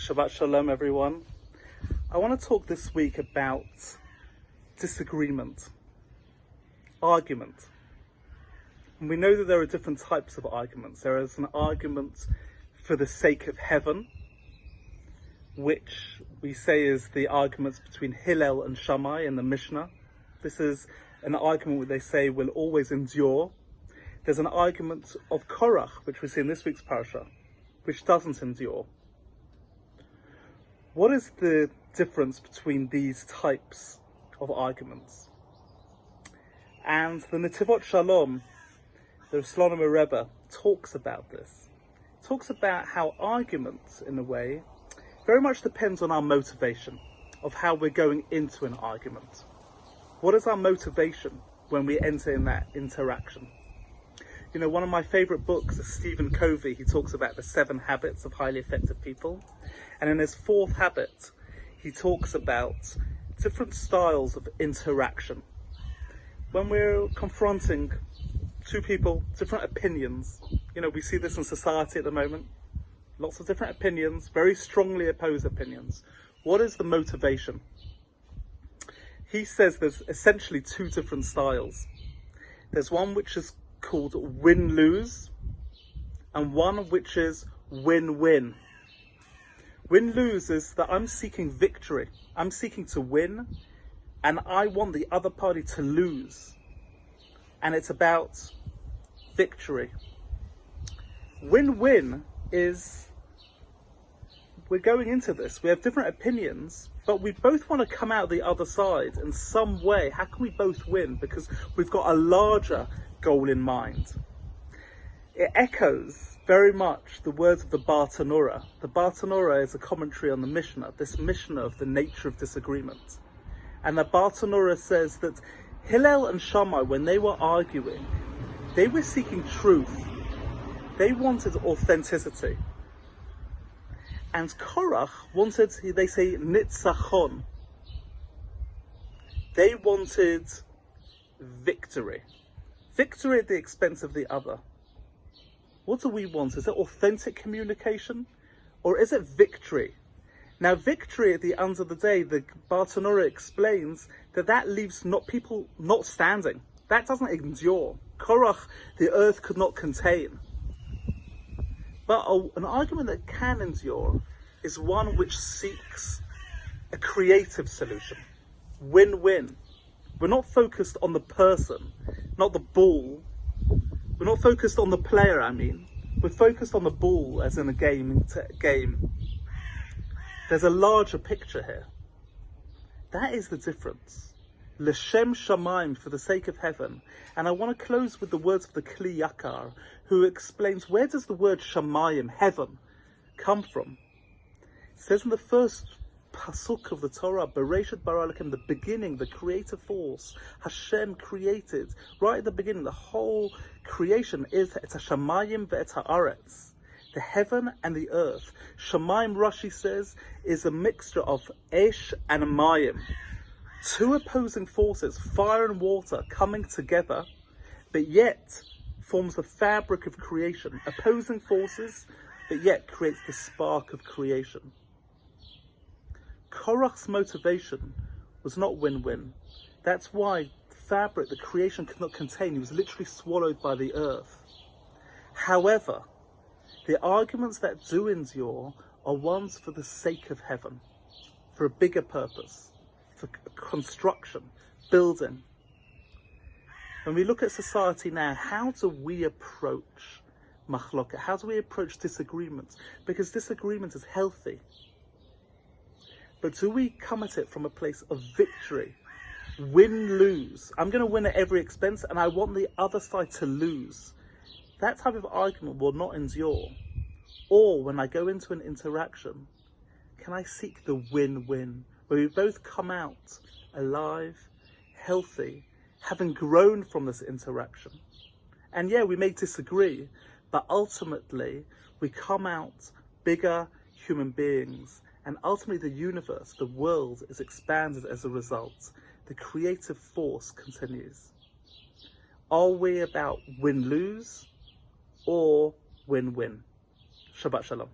Shabbat Shalom, everyone. I want to talk this week about disagreement, argument. And we know that there are different types of arguments. There is an argument for the sake of heaven, which we say is the arguments between Hillel and Shammai in the Mishnah. This is an argument where they say will always endure. There's an argument of Korach, which we see in this week's Parshat, which doesn't endure. What is the difference between these types of arguments? And the Netivot Shalom, the Slonim Rebbe, talks about this. Talks about how arguments, in a way, very much depends on our motivation of how we're going into an argument. What is our motivation when we enter in that interaction? You know, one of my favourite books is Stephen Covey. He talks about the 7 habits of highly effective people. And in his 4th habit, he talks about different styles of interaction. When we're confronting two people, different opinions, you know, we see this in society at the moment. Lots of different opinions, very strongly opposed opinions. What is the motivation? He says there's essentially 2 different styles. There's one which is called win-lose, and one which is win-win. Win-lose is that I'm seeking victory. I'm seeking to win, and I want the other party to lose. And it's about victory. Win-win is, we're going into this, we have different opinions, but we both want to come out the other side in some way. How can we both win? Because we've got a larger goal in mind. It echoes very much the words of the Torah. The Torah is a commentary on the Mishnah, this Mishnah of the nature of disagreement. And the Torah says that Hillel and Shammai, when they were arguing, they were seeking truth. They wanted authenticity. And Korach wanted, they say, nitzachon. They wanted victory. Victory at the expense of the other. What do we want? Is it authentic communication? Or is it victory? Now, victory at the end of the day, the Torah explains that leaves people not standing. That doesn't endure. Korach, the earth could not contain. But an argument that can endure is one which seeks a creative solution. Win-win. We're not focused on the person, not the ball. We're not focused on the player, We're focused on the ball, as in a game. There's a larger picture here. That is the difference. L'shem shamayim, for the sake of heaven. And I want to close with the words of the Kli Yakar, who explains, where does the word shamayim, heaven, come from? It says in the first pasuk of the Torah, Bereshit bara Elokim, the beginning, the creative force, Hashem created, right at the beginning, the whole creation is et ha-shamayim ve'et ha'aretz, the heaven and the earth. Shamayim, Rashi says, is a mixture of esh and mayim, 2 opposing forces, fire and water, coming together, but yet forms the fabric of creation. Opposing forces, but yet creates the spark of creation. Korach's motivation was not win-win. That's why the fabric, the creation could not contain. He was literally swallowed by the earth. However, the arguments that do endure are ones for the sake of heaven, for a bigger purpose, for construction, building. When we look at society now, how do we approach machloket? How do we approach disagreements? Because disagreement is healthy. But do we come at it from a place of victory? Win-lose. I'm going to win at every expense, and I want the other side to lose. That type of argument will not endure. Or when I go into an interaction, can I seek the win-win, where we both come out alive, healthy, having grown from this interaction? And yeah, we may disagree, but ultimately we come out bigger human beings. And ultimately the universe, the world, is expanded as a result. The creative force continues. Are we about win-lose or win-win? Shabbat Shalom.